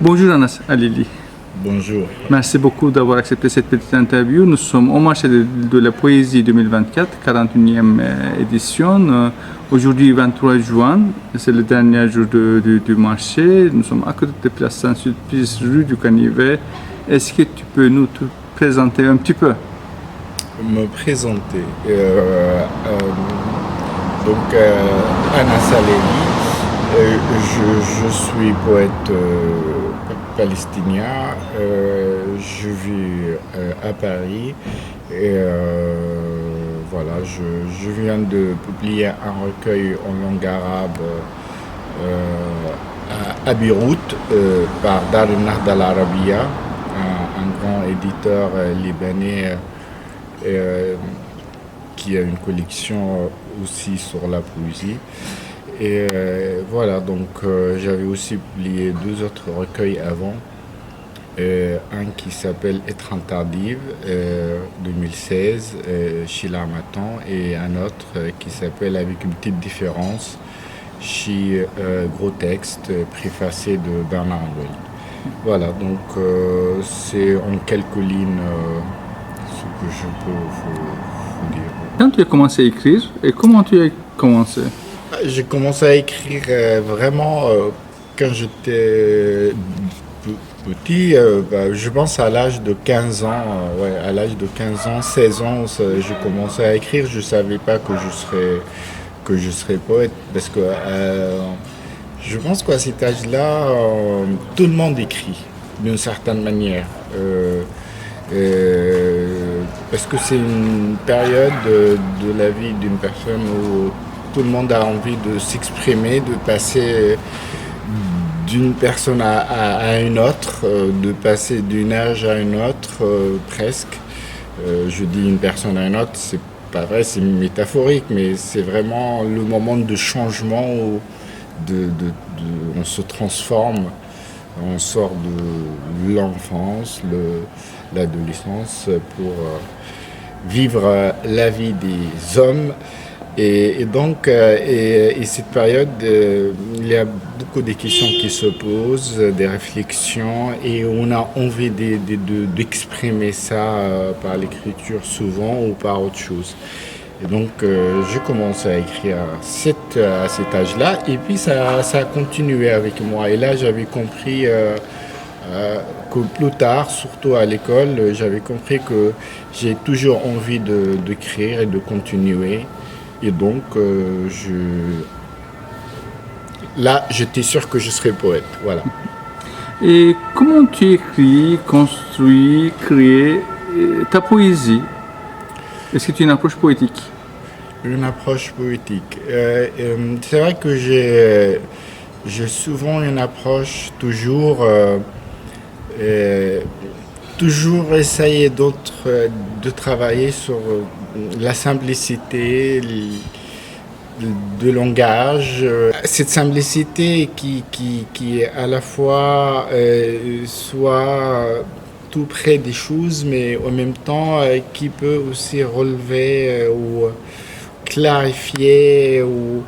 Bonjour Anas Alili. Bonjour. Merci beaucoup d'avoir accepté cette petite interview. Nous sommes au marché de la poésie 2024, 41e édition. Aujourd'hui, 23 juin, c'est le dernier jour du marché. Nous sommes à côté de Place Saint-Sulpice, rue du Canivet. Est-ce que tu peux nous te présenter un petit peu? Me présenter. Anas Aleli, je suis poète palestinien. Je vis à Paris. Et voilà, je viens de publier un recueil en langue arabe à Beyrouth par Dar el-Nahda al-Arabia, un grand éditeur libanais qui a une collection aussi sur la poésie. Et voilà, donc j'avais aussi publié 2 autres recueils avant. Un qui s'appelle Étreinte tardive, 2016, chez l'Harmattan, et un autre qui s'appelle Avec une petite différence, chez Gros Texte, préfacé de Bernard Henry. Voilà, donc c'est en quelques lignes ce que je peux vous dire. Quand tu as commencé à écrire et comment tu as commencé? J'ai commencé à écrire vraiment quand j'étais petit, je pense à l'âge de 15 ans, à l'âge de 15 ans, 16 ans, j'ai commencé à écrire. Je ne savais pas que je serais poète parce que je pense qu'à cet âge-là, tout le monde écrit d'une certaine manière. Parce que c'est une période de la vie d'une personne où tout le monde a envie de s'exprimer, de passer d'une personne à une autre, de passer d'un âge à un autre, presque. Je dis une personne à une autre, c'est pas vrai, c'est métaphorique, mais c'est vraiment le moment de changement où on se transforme, on sort de l'enfance, l'adolescence pour vivre la vie des hommes. Et donc, cette période, il y a beaucoup de questions qui se posent, des réflexions, et on a envie d'exprimer ça par l'écriture souvent ou par autre chose. Et donc, j'ai commencé à écrire à cet âge-là, et puis ça a continué avec moi. Et là, j'avais compris que plus tard, surtout à l'école, j'avais compris que j'ai toujours envie d'écrire et de continuer. Et donc, là, j'étais sûr que je serais poète. Voilà. Et comment tu écris, construis, crées ta poésie? Est-ce que tu as une approche poétique? Une approche poétique. C'est vrai que j'ai souvent une approche toujours essayer de travailler sur la simplicité de langage. Cette simplicité qui est à la fois soit tout près des choses, mais en même temps qui peut aussi relever ou clarifier ou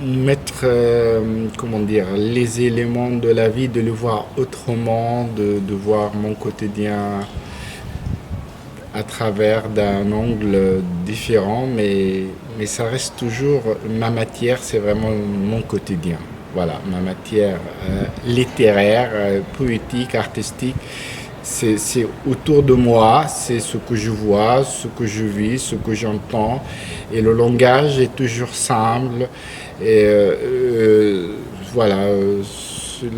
mettre comment dire, les éléments de la vie, de le voir autrement, de voir mon quotidien à travers d'un angle différent, mais ça reste toujours ma matière, c'est vraiment mon quotidien. Voilà, ma matière littéraire, poétique, artistique. C'est autour de moi, c'est ce que je vois, ce que je vis, ce que j'entends. Et le langage est toujours simple. Et voilà,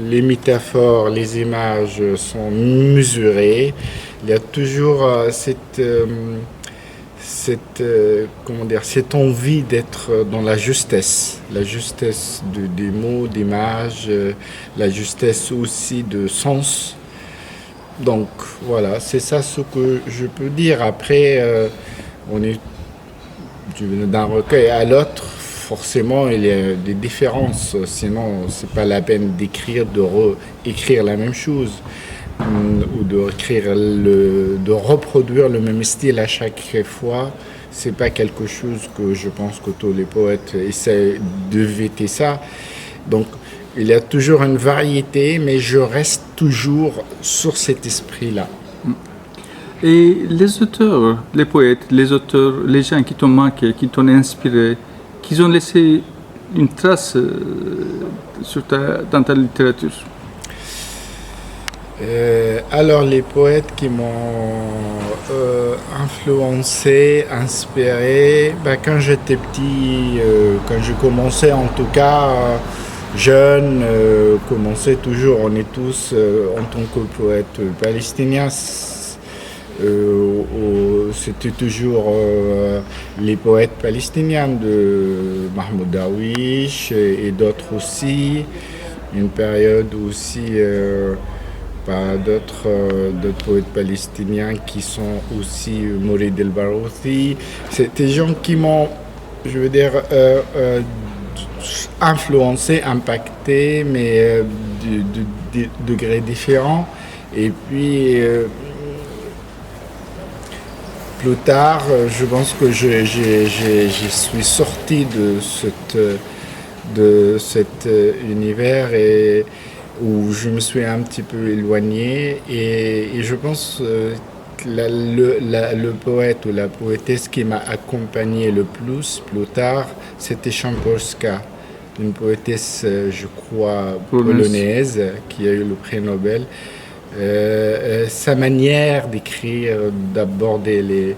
les métaphores, les images sont mesurées. Il y a toujours cette envie d'être dans la justesse des mots, d'images, la justesse aussi de sens. Donc voilà, c'est ça ce que je peux dire. Après, on est d'un recueil à l'autre, forcément il y a des différences, sinon c'est pas la peine d'écrire, écrire la même chose ou de reproduire le même style à chaque fois. C'est pas quelque chose que je pense que tous les poètes essaient d'éviter ça. Donc il y a toujours une variété, mais je reste toujours sur cet esprit-là. Et les auteurs, les poètes, les auteurs, les gens qui t'ont marqué, qui t'ont inspiré, qui ont laissé une trace dans ta littérature. Alors les poètes qui m'ont influencé, inspiré, quand j'étais petit, quand je commençais en tout cas jeune, commençais toujours, on est tous en tant que poète palestinien, c'était toujours les poètes palestiniens de Mahmoud Darwish et d'autres aussi, une période aussi d'autres poètes palestiniens qui sont aussi Mourid El-Barouthi. C'est des gens qui m'ont, je veux dire, influencé, impacté, mais de degrés différents. Et puis, plus tard, je pense que je suis sorti de cet univers et où je me suis un petit peu éloigné et je pense que le poète ou la poétesse qui m'a accompagné le plus tard, c'était Szymborska, une poétesse, je crois, polonaise qui a eu le prix Nobel. Sa manière d'écrire, d'aborder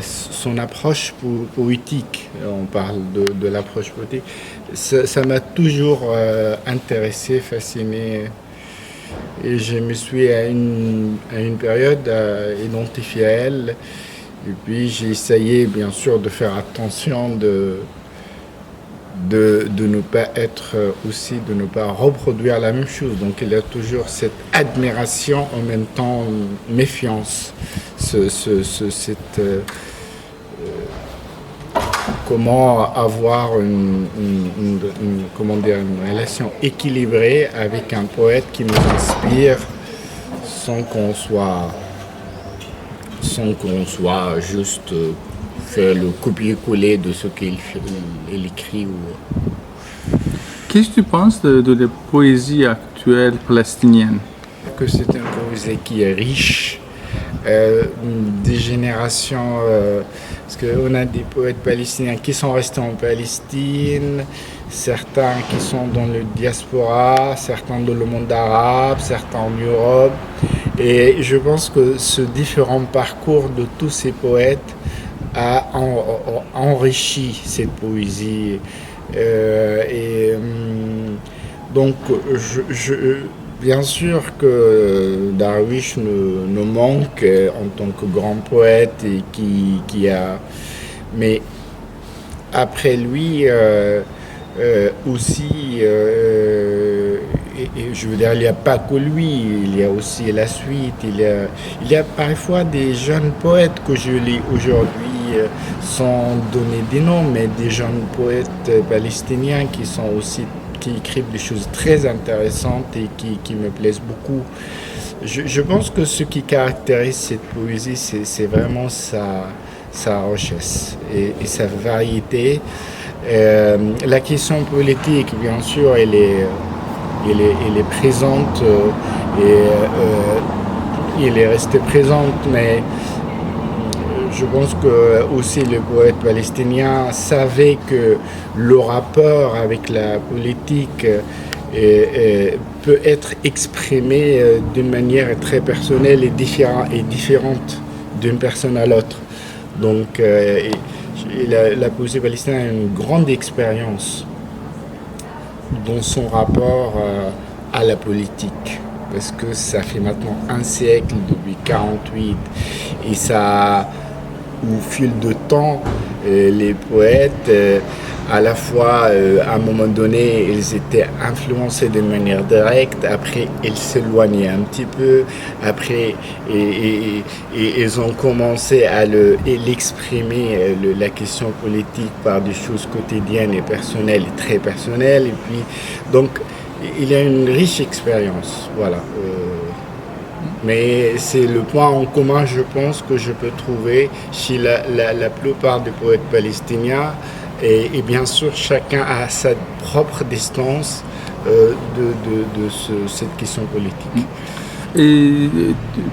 son approche poétique, on parle de l'approche poétique, ça m'a toujours intéressé, fasciné. Et je me suis à une période identifié à elle. Et puis j'ai essayé bien sûr de faire attention de ne pas être aussi, de ne pas reproduire la même chose. Donc il y a toujours cette admiration, en même temps méfiance, comment avoir une relation équilibrée avec un poète qui nous inspire sans qu'on soit juste faire le copier-coller de ce qu'il écrit. Qu'est-ce que tu penses de la poésie actuelle palestinienne? Que c'est une poésie qui est riche, des générations, parce qu'on a des poètes palestiniens qui sont restés en Palestine, certains qui sont dans le diaspora, certains dans le monde arabe, certains en Europe. Et je pense que ce différent parcours de tous ces poètes a enrichi cette poésie. Donc, bien sûr que Darwish nous manque en tant que grand poète et qui a. Mais après lui aussi, et je veux dire, il n'y a pas que lui, il y a aussi la suite. Il y a parfois des jeunes poètes que je lis aujourd'hui sans donner des noms, mais des jeunes poètes palestiniens qui écrivent des choses très intéressantes et qui me plaisent beaucoup. Je pense que ce qui caractérise cette poésie, c'est vraiment sa richesse et sa variété. La question politique, bien sûr, elle est présente et elle est restée présente, mais je pense que aussi le poète palestinien savait que le rapport avec la politique peut être exprimé d'une manière très personnelle et différente d'une personne à l'autre. Donc la poésie palestinienne a une grande expérience dans son rapport à la politique, parce que ça fait maintenant un siècle, depuis 1948, et ça, au fil de temps, les poètes, à la fois, à un moment donné, ils étaient influencés de manière directe, après, ils s'éloignaient un petit peu, après, et ils ont commencé à l'exprimer, la question politique, par des choses quotidiennes et personnelles, et très personnelles, et puis, donc, il y a une riche expérience, voilà. Mais c'est le point en commun, je pense, que je peux trouver chez la plupart des poètes palestiniens, Et bien sûr, chacun a sa propre distance de cette question politique. Et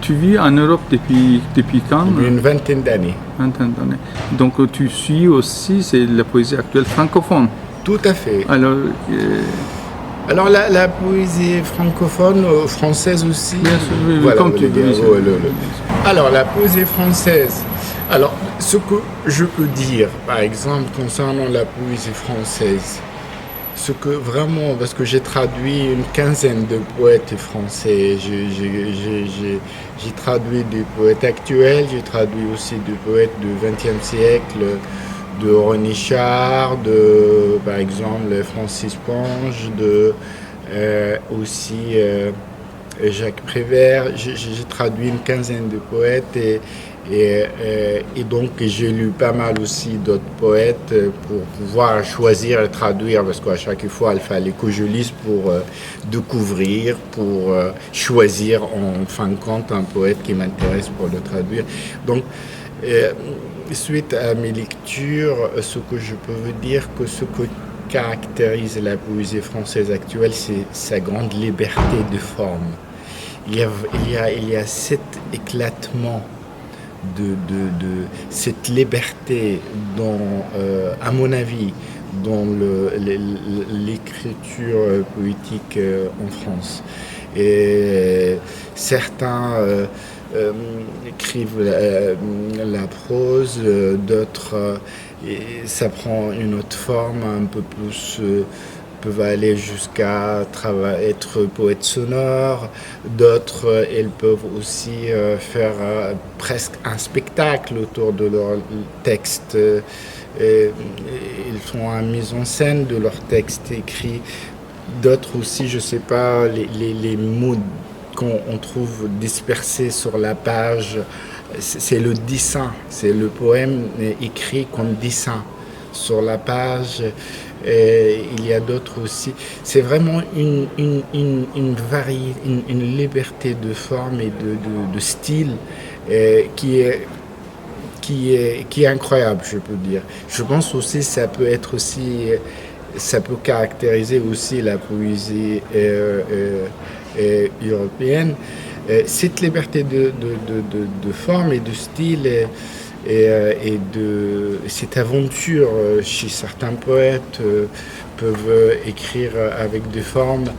tu vis en Europe depuis quand? Une vingtaine d'années. Vingtaine d'années. Donc tu suis aussi, c'est la poésie actuelle francophone. Tout à fait. Alors, La poésie francophone, française aussi. bien sûr, oui, Voilà, comme tu dis. Alors, la poésie française. Alors, ce que je peux dire, par exemple, concernant la poésie française, ce que vraiment, parce que j'ai traduit une quinzaine de poètes français, j'ai traduit des poètes actuels, j'ai traduit aussi des poètes du XXe siècle, de René Char, par exemple Francis Ponge, aussi Jacques Prévert. J'ai traduit une quinzaine de poètes et donc j'ai lu pas mal aussi d'autres poètes pour pouvoir choisir et traduire, parce qu'à chaque fois il fallait que je lise pour découvrir, pour choisir en fin de compte un poète qui m'intéresse pour le traduire. Donc suite à mes lectures, ce que je peux vous dire, que ce que caractérise la poésie française actuelle, c'est sa grande liberté de forme. Il y a cet éclatement de cette liberté dans, à mon avis, dans l'écriture poétique en France. Et certains écrivent la prose, d'autres ça prend une autre forme un peu plus, peuvent aller jusqu'à être poète sonore, d'autres elles peuvent aussi faire presque un spectacle autour de leur texte. Ils font une mise en scène de leur texte écrit. D'autres aussi, je ne sais pas, les mots qu'on trouve dispersés sur la page, c'est le dessin, c'est le poème écrit comme dessin sur la page. Il y a d'autres aussi. C'est vraiment une liberté de forme et de style qui est incroyable, je peux dire. Je pense aussi ça peut caractériser aussi la poésie européenne. Cette liberté de forme et de style et de cette aventure chez certains poètes peuvent écrire avec des formes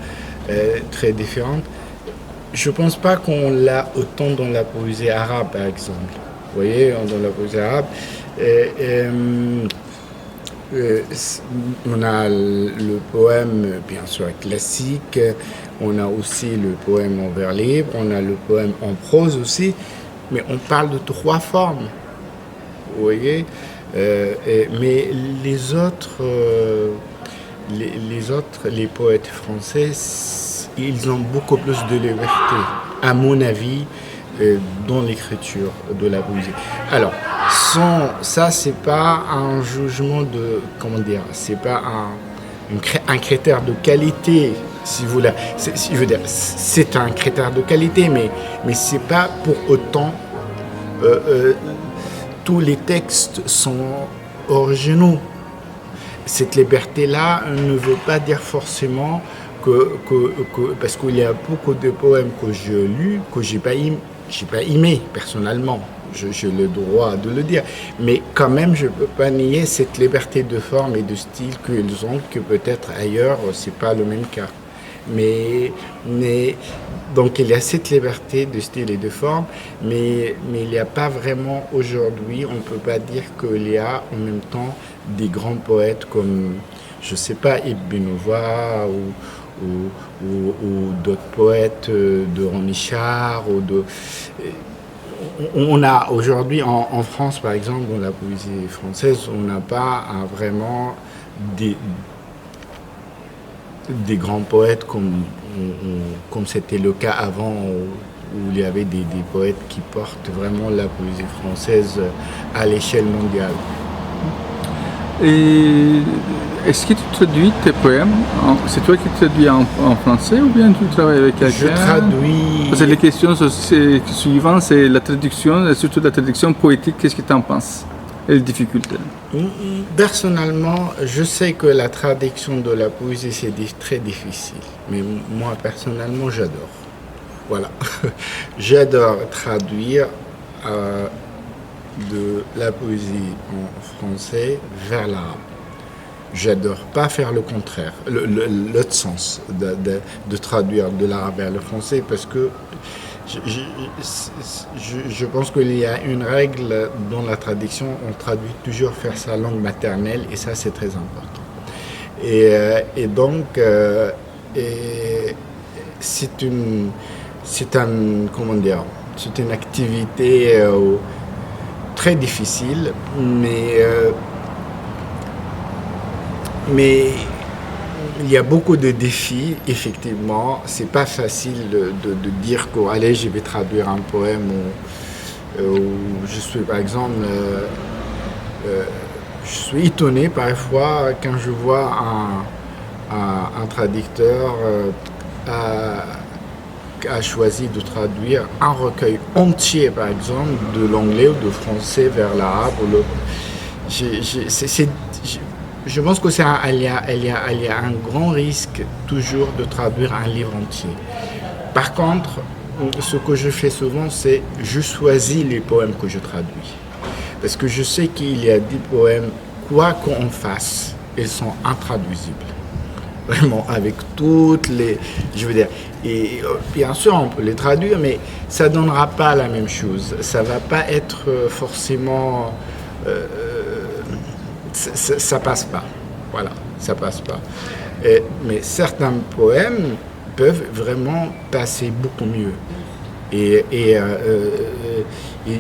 très différentes. Je ne pense pas qu'on l'a autant dans la poésie arabe, par exemple. Vous voyez, dans la poésie arabe, on a le poème, bien sûr, classique, on a aussi le poème en vers libre, on a le poème en prose aussi, mais on parle de 3 formes, vous voyez. Mais les autres, les poètes français, ils ont beaucoup plus de liberté, à mon avis, dans l'écriture de la poésie. Alors, ça, c'est pas un jugement de, comment dire, c'est pas un critère de qualité, si vous voulez. Je veux dire, c'est un critère de qualité, mais c'est pas pour autant tous les textes sont originaux. Cette liberté-là ne veut pas dire forcément que parce qu'il y a beaucoup de poèmes que j'ai lus que j'ai pas aimé personnellement. J'ai le droit de le dire, mais quand même je peux pas nier cette liberté de forme et de style qu'ils ont, que peut-être ailleurs c'est pas le même cas. Mais donc il y a cette liberté de style et de forme, mais il n'y a pas vraiment aujourd'hui, on ne peut pas dire qu'il y a en même temps des grands poètes comme, je sais pas, Ibn Benouva ou d'autres poètes de René Char on a aujourd'hui en France, par exemple, dans la poésie française, on n'a pas vraiment des grands poètes comme c'était le cas avant, où il y avait des poètes qui portent vraiment la poésie française à l'échelle mondiale. Et est-ce que tu traduis tes poèmes? C'est toi qui traduis en français ou bien tu travailles avec quelqu'un? Je traduis. Parce que les questions suivantes, c'est la traduction, et surtout la traduction poétique. Qu'est-ce que tu en penses? et les difficultés? Personnellement, je sais que la traduction de la poésie, c'est très difficile. Mais moi, personnellement, j'adore. Voilà. J'adore traduire de la poésie en français vers l'arabe. J'adore pas faire le contraire, l'autre sens de traduire de l'arabe vers le français parce que je pense qu'il y a une règle dans la traduction, on traduit toujours vers sa langue maternelle et ça c'est très important. Et donc comment dire, c'est une activité très difficile, mais il y a beaucoup de défis, effectivement. C'est pas facile de dire que allez, je vais traduire un poème ou je suis par exemple, je suis étonné parfois quand je vois un traducteur a choisi de traduire un recueil entier, par exemple, de l'anglais ou de français vers l'arabe. Je pense que il y a un grand risque toujours de traduire un livre entier. Par contre, ce que je fais souvent, c'est je choisis les poèmes que je traduis. Parce que je sais qu'il y a des poèmes, quoi qu'on fasse, ils sont intraduisibles. Vraiment, avec toutes les... Je veux dire, et bien sûr, on peut les traduire, mais ça ne donnera pas la même chose. Ça ne va pas être forcément... ça passe pas. Voilà, ça passe pas. Mais certains poèmes peuvent vraiment passer beaucoup mieux. Et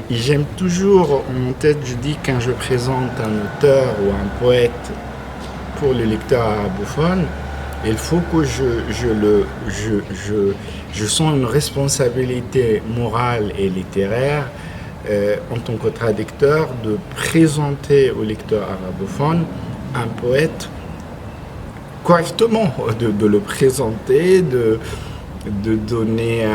j'aime toujours, en tête, je dis, quand je présente un auteur ou un poète pour le lecteur arabophone, il faut que je sens une responsabilité morale et littéraire en tant que traducteur de présenter au lecteur arabophone un poète correctement, de le présenter, de donner,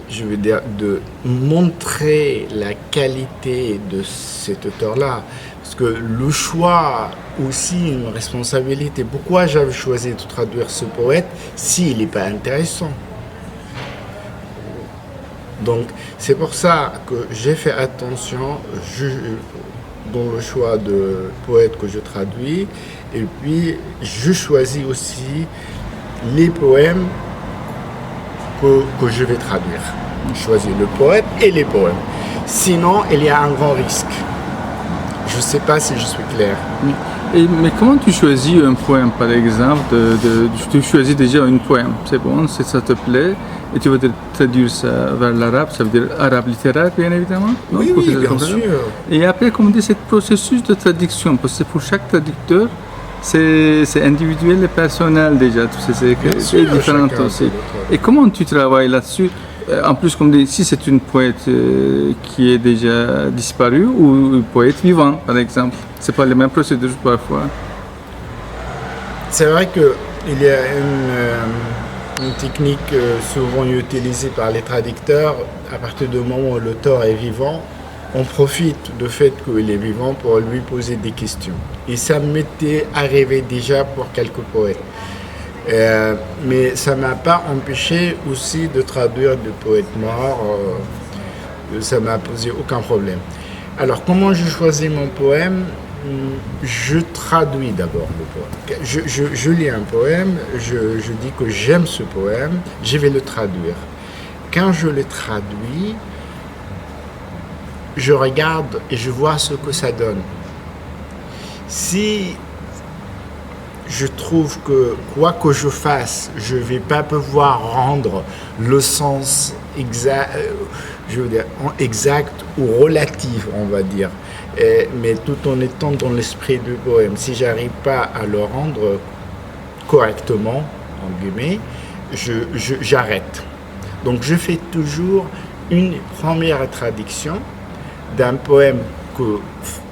je veux dire, de montrer la qualité de cet auteur-là. Parce que le choix, aussi une responsabilité. Pourquoi j'avais choisi de traduire ce poète s'il n'est pas intéressant? Donc c'est pour ça que j'ai fait attention dans le choix de poètes que je traduis, et puis je choisis aussi les poèmes que je vais traduire. Je choisis le poète et les poèmes. Sinon, il y a un grand risque. Je ne sais pas si je suis clair. Mais comment tu choisis un poème, par exemple? Tu choisis déjà un poème, c'est bon, ça te plaît, et tu vas traduire ça vers l'arabe, ça veut dire arabe littéraire, bien évidemment? Oui, bien sûr. Et après, comment dire, ce processus de traduction, parce que pour chaque traducteur, c'est individuel et personnel déjà, c'est différent aussi. Et comment tu travailles là-dessus? En plus, comme dit, si c'est une poète qui est déjà disparue ou une poète vivante, par exemple, c'est pas les mêmes procédures parfois. C'est vrai qu'il y a une technique souvent utilisée par les traducteurs. À partir du moment où l'auteur est vivant, on profite du fait qu'il est vivant pour lui poser des questions. Et ça m'était arrivé déjà pour quelques poètes. Mais ça ne m'a pas empêché aussi de traduire des poètes morts. Ça ne m'a posé aucun problème. Alors, comment je choisis mon poème? Je traduis d'abord le poème. Je lis un poème, je dis que j'aime ce poème, je vais le traduire. Quand je le traduis, je regarde et je vois ce que ça donne. Si je trouve que quoi que je fasse, je ne vais pas pouvoir rendre le sens exact, exact ou relatif, on va dire, mais tout en étant dans l'esprit du poème. Si j'arrive pas à le rendre correctement, en guillemets, j'arrête. Donc je fais toujours une première traduction d'un poème que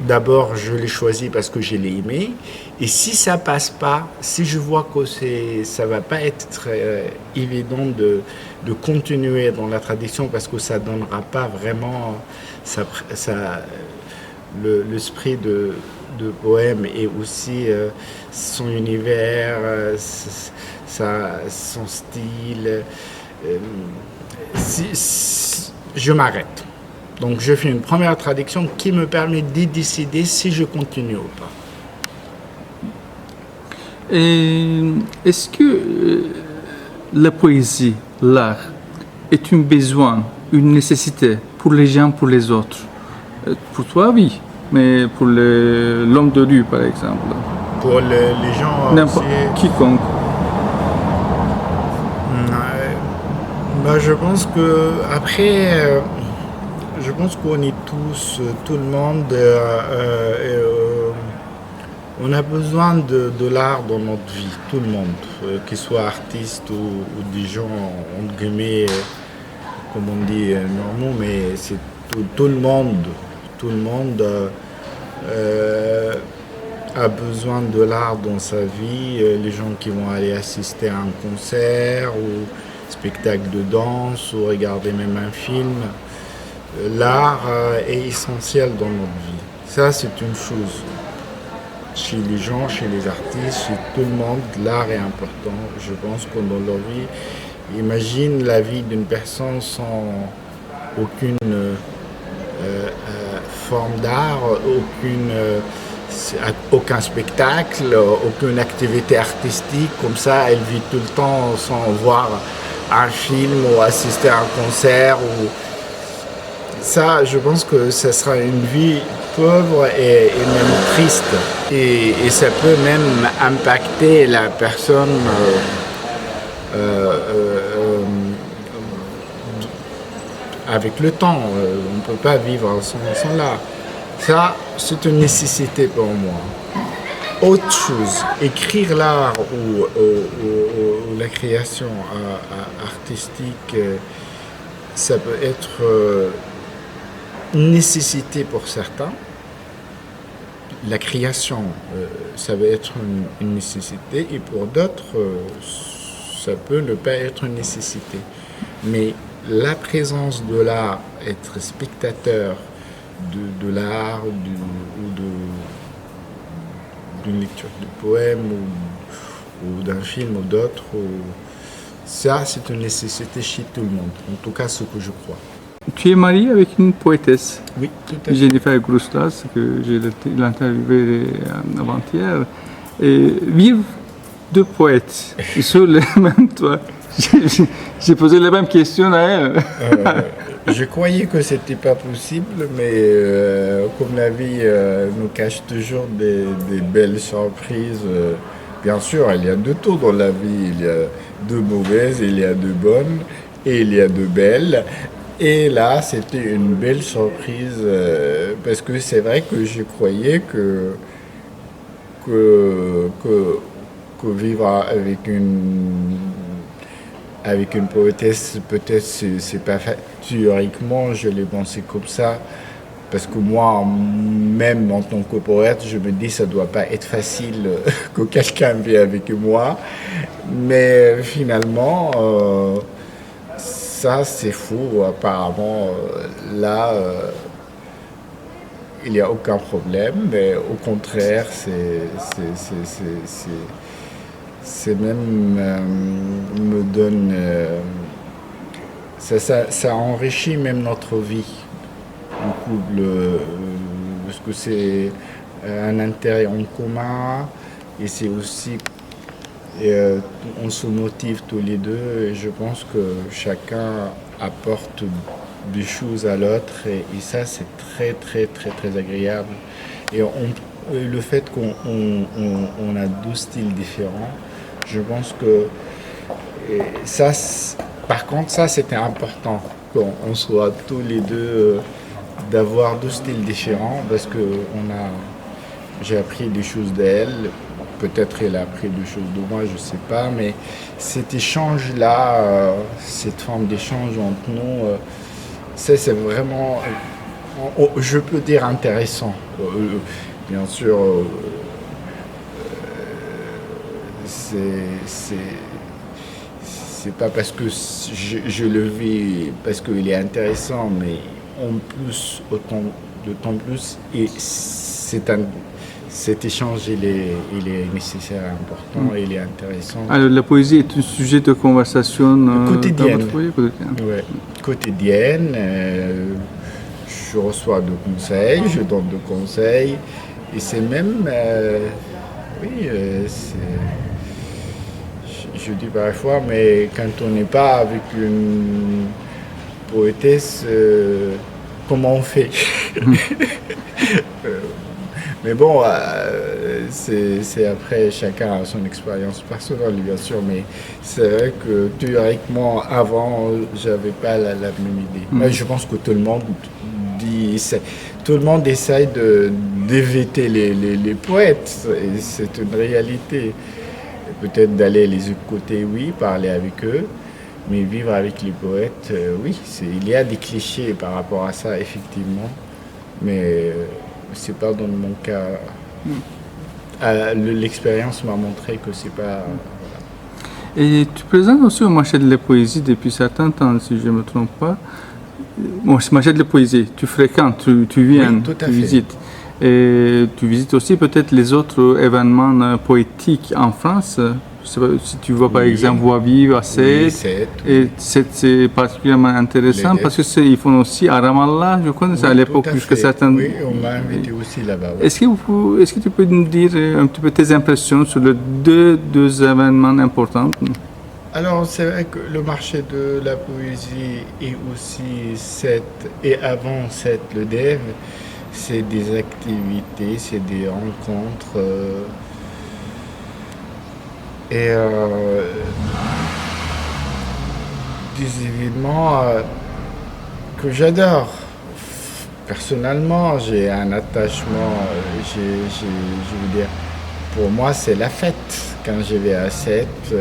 d'abord je l'ai choisi parce que je l'ai aimé, et si ça passe pas, si je vois que ça va pas être très évident de continuer dans la traduction parce que ça donnera pas vraiment l'esprit de poème et aussi son univers, son style. Je m'arrête. Donc je fais une première traduction qui me permet de décider si je continue ou pas. Et est-ce que la poésie, l'art, est un besoin, une nécessité pour les gens, pour les autres? Pour toi, oui, mais pour l'homme de rue, par exemple. Pour les gens N'importe quiconque. Je pense que après, je pense qu'on est tous, tout le monde, on a besoin de l'art dans notre vie, tout le monde, qu'ils soient artistes ou des gens entre guillemets, comme on dit, normaux, mais c'est tout le monde, a besoin de l'art dans sa vie. Les gens qui vont aller assister à un concert ou spectacle de danse ou regarder même un film, l'art est essentiel dans notre vie. Ça, c'est une chose. Chez les gens, chez les artistes, chez tout le monde, l'art est important. Je pense que dans leur vie, imagine la vie d'une personne sans aucune forme d'art, aucun spectacle, aucune activité artistique. Comme ça, elle vit tout le temps sans voir un film ou assister à un concert. Ça, je pense que ça sera une vie pauvre et même triste. Et ça peut même impacter la personne avec le temps. On ne peut pas vivre sans l'art. Ça, c'est une nécessité pour moi. Autre chose, écrire l'art ou la création artistique, ça peut être une nécessité pour certains. La création, ça peut être une nécessité, et pour d'autres, ça peut ne pas être une nécessité. Mais la présence de l'art, être spectateur de l'art ou d'une lecture de poème ou d'un film ou d'autres, ça c'est une nécessité chez tout le monde, en tout cas ce que je crois. Tu es marié avec une poétesse, Oui, tout à fait. Jennifer Grustas, que j'ai interviewée avant-hier. Et vivre deux poètes sur le même toit. J'ai posé la même question à elle. Je croyais que c'était pas possible, mais comme la vie nous cache toujours des belles surprises, bien sûr, il y a de tout dans la vie. Il y a de mauvaises, il y a de bonnes et il y a de belles. Et là, c'était une belle surprise parce que c'est vrai que je croyais que vivre avec une poétesse, peut-être c'est pas théoriquement, je l'ai pensé comme ça, parce que moi, même en tant que poète, je me dis ça doit pas être facile que quelqu'un vive avec moi, mais finalement, ça c'est faux. Apparemment, là, il n'y a aucun problème, mais au contraire, c'est même me donne ça enrichit même notre vie en couple parce que c'est un intérêt en commun et c'est aussi on se motive tous les deux et je pense que chacun apporte des choses à l'autre et ça c'est très très très très agréable et le fait qu'on a deux styles différents, je pense que ça, par contre, ça c'était important qu'on soit tous les deux, d'avoir deux styles différents parce que j'ai appris des choses d'elle, peut-être elle a appris des choses de moi, je sais pas, mais cet échange-là, cette forme d'échange entre nous, ça c'est vraiment, je peux dire intéressant. Bien sûr, c'est pas parce que je le vis, parce qu'il est intéressant, mais en plus, autant d'autant plus. Et cet échange, il est nécessaire, important, il est intéressant. Alors, la poésie est un sujet de conversation Quotidienne. dans votre foyer quotidien. Ouais, quotidienne. Je reçois de conseils, je donne de conseils. Et c'est même, je dis parfois, mais quand on n'est pas avec une poétesse, comment on fait? Mais bon, c'est après, chacun a son expérience personnelle, bien sûr, mais c'est vrai que théoriquement, avant, j'avais pas la même idée. Mais je pense que tout le monde essaye d'éviter les poètes, et c'est une réalité. Peut-être d'aller les écouter, oui, parler avec eux, mais vivre avec les poètes, oui, il y a des clichés par rapport à ça, effectivement, mais c'est pas dans mon cas. L'expérience m'a montré que c'est pas. Et tu présentes aussi au marché de la poésie depuis certains temps, si je ne me trompe pas. Au marché de la poésie, tu fréquentes, tu viens, Oui, tout à tu fait. visites. Et tu visites aussi peut-être les autres événements poétiques en France. Je sais pas si tu vois par Oui. exemple Voix vive à Sète. Oui, Sète, Et Sète, c'est particulièrement intéressant Les parce que ils font aussi à Ramallah, je crois, c'est à Oui, l'époque tout à jusqu'à fait. certains. Oui, on m'a invité aussi là-bas. Oui. Est-ce que tu peux nous dire un petit peu tes impressions sur les deux événements importants? Alors, c'est vrai que le marché de la poésie et aussi et avant le DEV, c'est des activités, c'est des rencontres et des événements que j'adore. Personnellement, j'ai un attachement, je veux dire, pour moi, c'est la fête. Quand je vais à Sète,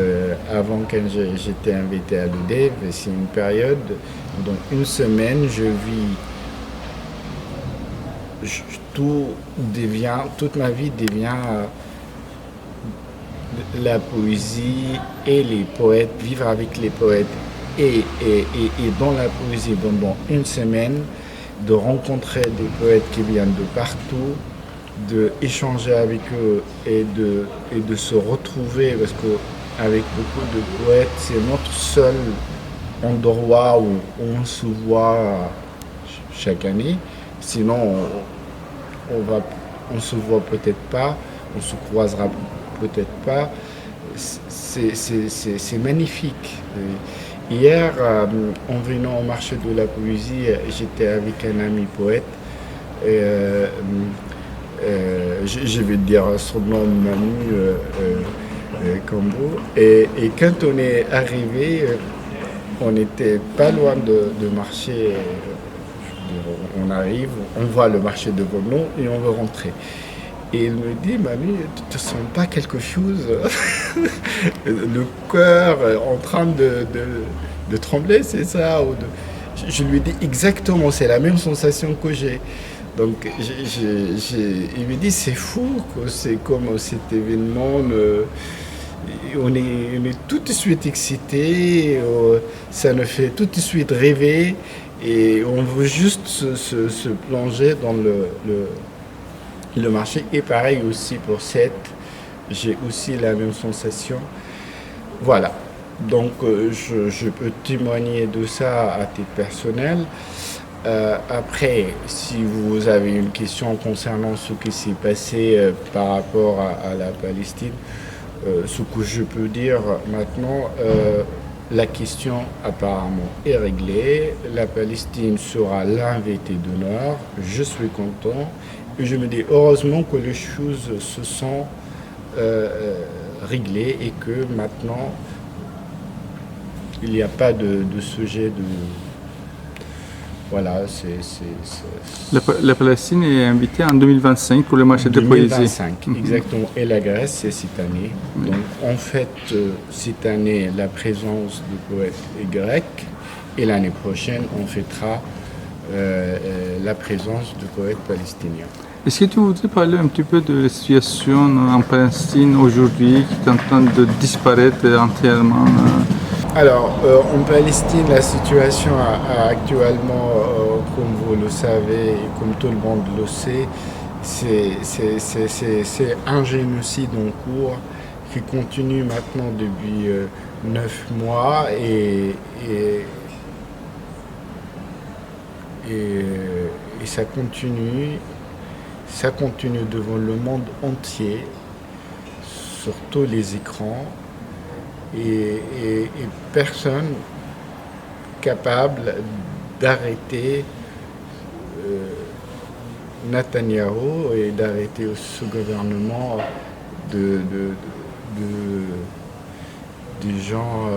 avant quand j'étais invité à l'UDEV, c'est une période, donc une semaine, je vis, toute ma vie devient la poésie et les poètes, vivre avec les poètes et dans la poésie pendant une semaine, de rencontrer des poètes qui viennent de partout, d'échanger avec eux et de se retrouver, parce qu'avec beaucoup de poètes, c'est notre seul endroit où on se voit chaque année. Sinon, on se voit peut-être pas, on se croisera peut-être pas. C'est magnifique. Hier, en venant au marché de la poésie, j'étais avec un ami poète. Et, je vais dire son nom, Manu Combo. Et quand on est arrivé, on n'était pas loin de marcher. On arrive, on voit le marché devant nous et on veut rentrer. Et il me dit, Manu, tu ne te sens pas quelque chose, le cœur en train de trembler, c'est ça? Je lui dis exactement, c'est la même sensation que j'ai. Donc il me dit, c'est fou, c'est comme cet événement, on est tout de suite excité, ça nous fait tout de suite rêver et on veut juste se plonger dans le marché. Et pareil aussi pour Sète, j'ai aussi la même sensation. Voilà, donc je peux témoigner de ça à titre personnel. Après, si vous avez une question concernant ce qui s'est passé par rapport à la Palestine, ce que je peux dire maintenant, la question apparemment est réglée. La Palestine sera l'invité d'honneur. Je suis content. Et je me dis heureusement que les choses se sont réglées et que maintenant, il n'y a pas de sujet de... Voilà, La Palestine est invitée en 2025 pour le marché de poésie. 2025, exactement. Et la Grèce, c'est cette année. Donc, en fait, cette année, la présence de poètes grecs. Et l'année prochaine, on fêtera la présence de poètes palestiniens. Est-ce que tu voudrais parler un petit peu de la situation en Palestine aujourd'hui qui est en train de disparaître entièrement? Alors, en Palestine, la situation actuellement, comme vous le savez et comme tout le monde le sait, c'est un génocide en cours qui continue maintenant depuis 9 mois et ça continue devant le monde entier, sur tous les écrans. Et personne capable d'arrêter Netanyahou et d'arrêter ce gouvernement de des gens,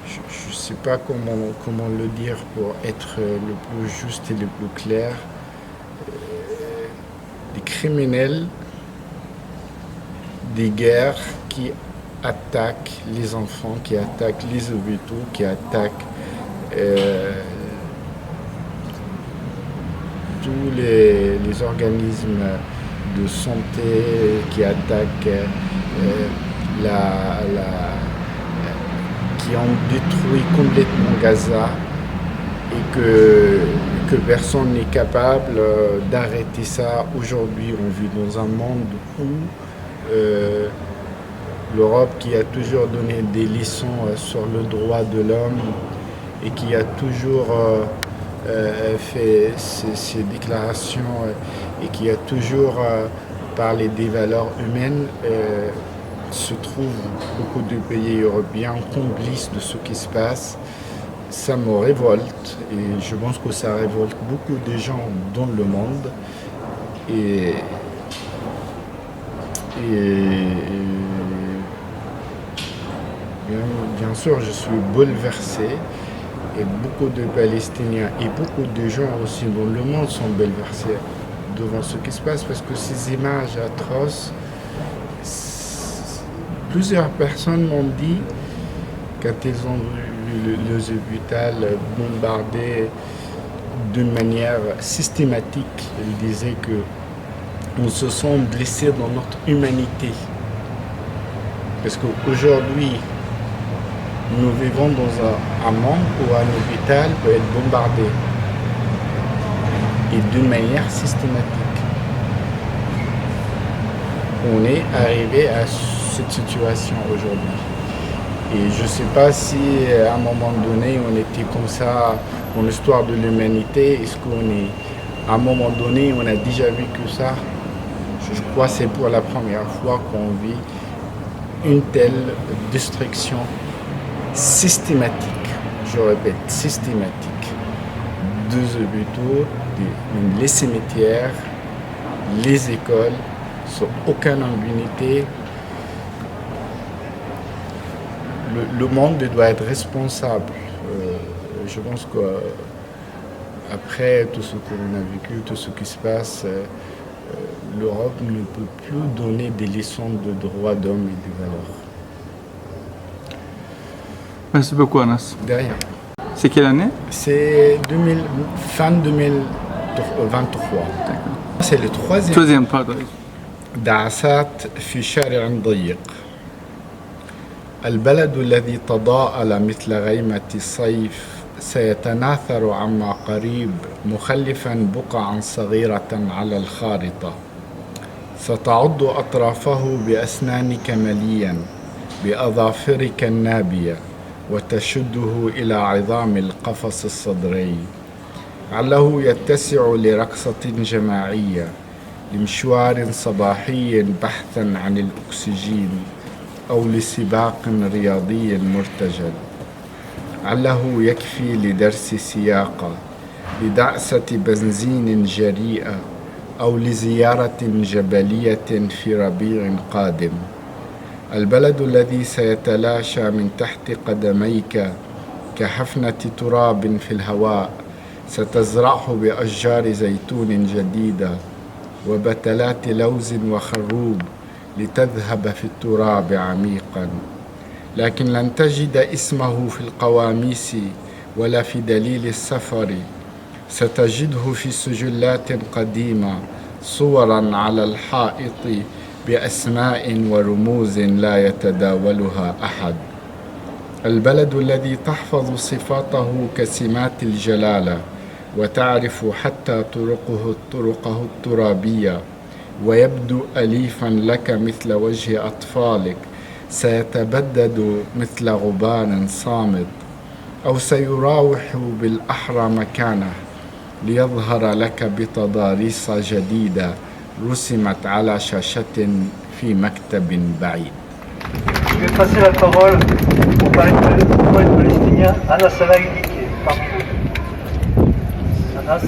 je ne sais pas comment le dire pour être le plus juste et le plus clair, des criminels, des guerres qui attaquent les enfants, qui attaquent les hôpitaux, qui attaquent tous les organismes de santé, qui attaquent qui ont détruit complètement Gaza et que personne n'est capable d'arrêter ça. Aujourd'hui, on vit dans un monde où l'Europe, qui a toujours donné des leçons sur le droit de l'homme et qui a toujours fait ces déclarations et qui a toujours parlé des valeurs humaines, se trouvent beaucoup de pays européens complices de ce qui se passe. Ça me révolte et je pense que ça révolte beaucoup de gens dans le monde. Et bien sûr, je suis bouleversé et beaucoup de Palestiniens et beaucoup de gens aussi dans le monde sont bouleversés devant ce qui se passe parce que ces images atroces, plusieurs personnes m'ont dit, quand ils ont vu les hôpitaux bombardés d'une manière systématique, ils disaient que nous se sommes blessés dans notre humanité. Parce qu'aujourd'hui, nous vivons dans un monde où un hôpital peut être bombardé et d'une manière systématique. On est arrivé à cette situation aujourd'hui. Et je ne sais pas si à un moment donné on était comme ça dans l'histoire de l'humanité. Est-ce qu'à un moment donné on a déjà vécu ça? Je crois que c'est pour la première fois qu'on vit une telle destruction systématique, je répète, systématique, des hôpitaux, les cimetières, les écoles, sans aucune impunité. Le monde doit être responsable. Je pense qu'après tout ce qu'on a vécu, tout ce qui se passe, l'Europe ne peut plus donner des leçons de droits d'homme et de valeurs. Merci beaucoup, Anas. De rien. C'est quelle année? C'est fin 2023. C'est le Troisième, pardon. دعسات في شارع ضيق. البلد الذي تضاءل مثل غيمة الصيف سيتناثر عما قريب مخلفا بقعا صغيرة على الخارطة. ستعض أطرافه بأسنانك مليا بأظافرك النابية وتشده إلى عظام القفص الصدري. عله يتسع لرقصة جماعية، لمشوار صباحي بحثا عن الأكسجين أو لسباق رياضي مرتجل. عله يكفي لدرس سياقة، لدعسة بنزين جريئة أو لزيارة جبلية في ربيع قادم. البلد الذي سيتلاشى من تحت قدميك كحفنة تراب في الهواء ستزرعه بأشجار زيتون جديدة وبتلات لوز وخروب لتذهب في التراب عميقا، لكن لن تجد اسمه في القواميس ولا في دليل السفر. ستجده في سجلات قديمة صورا على الحائط بأسماء ورموز لا يتداولها أحد. البلد الذي تحفظ صفاته كسمات الجلالة وتعرف حتى طرقه الترابية ويبدو أليفا لك مثل وجه أطفالك سيتبدد مثل غبار صامد أو سيراوح بالأحرى مكانه ليظهر لك بتضاريس جديدة رسمت على شاشة في مكتب بعيد. Je vais passer la parole au poète palestinien Anas Salaïli qui est parmi nous. Anas.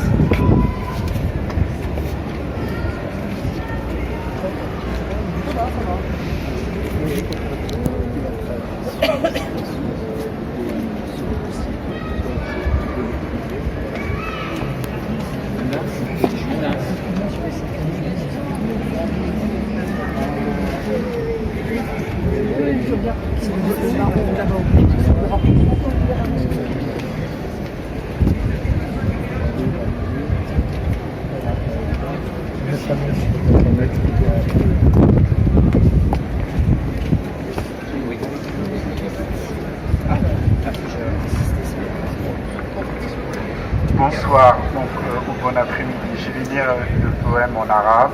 Bonsoir, ou bon après-midi. Je vais lire le poème en arabe,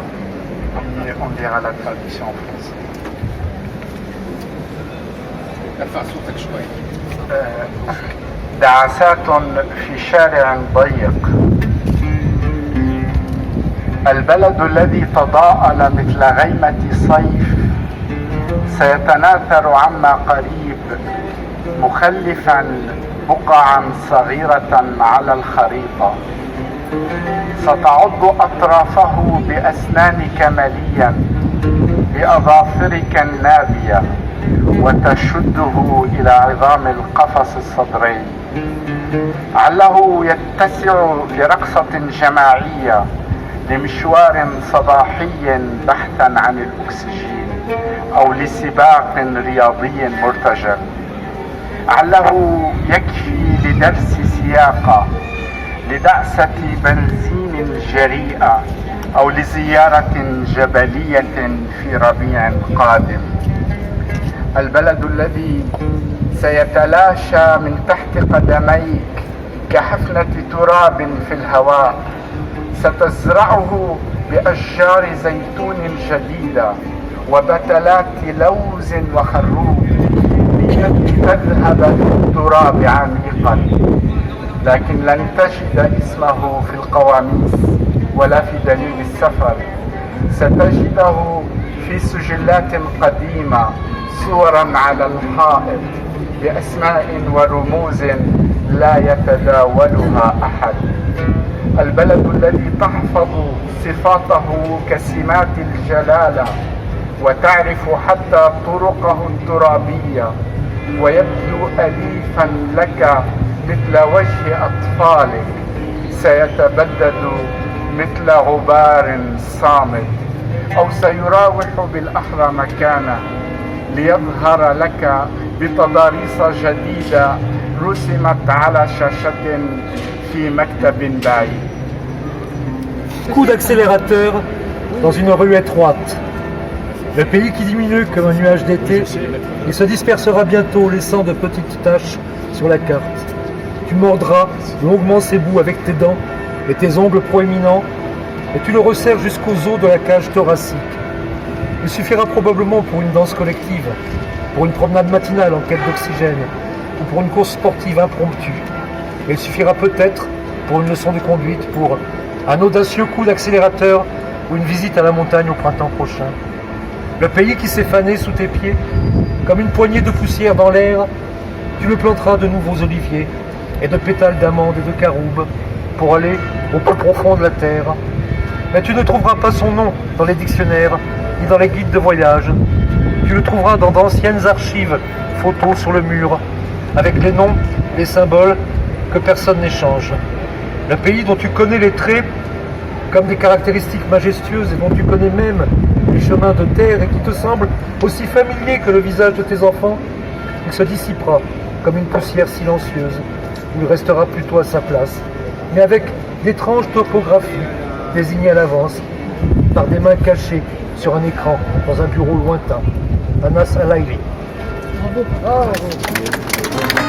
puis on lira la traduction en français. دعسات في شارع ضيق. البلد الذي تضاءل مثل غيمة صيف سيتناثر عما قريب مخلفا بقعا صغيرة على الخريطة ستعض أطرافه بأسنانك مليا بأظافرك النابية وتشده إلى عظام القفص الصدري عله يتسع لرقصة جماعية لمشوار صباحي بحثا عن الأكسجين أو لسباق رياضي مرتجل عله يكفي لدرس سياقة لدعسة بنزين جريئة أو لزيارة جبلية في ربيع قادم البلد الذي سيتلاشى من تحت قدميك كحفنة تراب في الهواء ستزرعه بأشجار زيتون جديدة وبتلات لوز وخروب تذهب للتراب عميقا لكن لن تجد اسمه في القواميس ولا في دليل السفر ستجده في سجلات قديمة صورا على الحائط بأسماء ورموز لا يتداولها أحد البلد الذي تحفظ صفاته كسمات الجلالة وتعرف حتى طرقه الترابية ويبدو أليفا لك مثل وجه أطفالك سيتبدد مثل غبار صامت أو سيراوح بالأحرى مكانه ليظهر لك بتضاريس جديدة رسمت على شاشة في مكتب بعيد. Coup d'accélérateur dans une rue étroite. Le pays qui diminue comme un nuage d'été, il se dispersera bientôt, laissant de petites taches sur la carte. Tu mordras longuement ses bouts avec tes dents et tes ongles proéminents, et tu le resserres jusqu'aux os de la cage thoracique. Il suffira probablement pour une danse collective, pour une promenade matinale en quête d'oxygène, ou pour une course sportive impromptue. Et il suffira peut-être pour une leçon de conduite, pour un audacieux coup d'accélérateur ou une visite à la montagne au printemps prochain. Le pays qui s'est fané sous tes pieds, comme une poignée de poussière dans l'air, tu le planteras de nouveaux oliviers et de pétales d'amandes et de caroubes pour aller au plus profond de la terre. Mais tu ne trouveras pas son nom dans les dictionnaires ni dans les guides de voyage. Tu le trouveras dans d'anciennes archives, photos sur le mur, avec les noms, les symboles que personne n'échange. Le pays dont tu connais les traits comme des caractéristiques majestueuses et dont tu connais même les chemins de terre et qui te semble aussi familier que le visage de tes enfants, il se dissipera comme une poussière silencieuse, où il restera plutôt à sa place, mais avec d'étranges topographies désignées à l'avance par des mains cachées sur un écran dans un bureau lointain. Anas Salaïli. Bravo. Merci.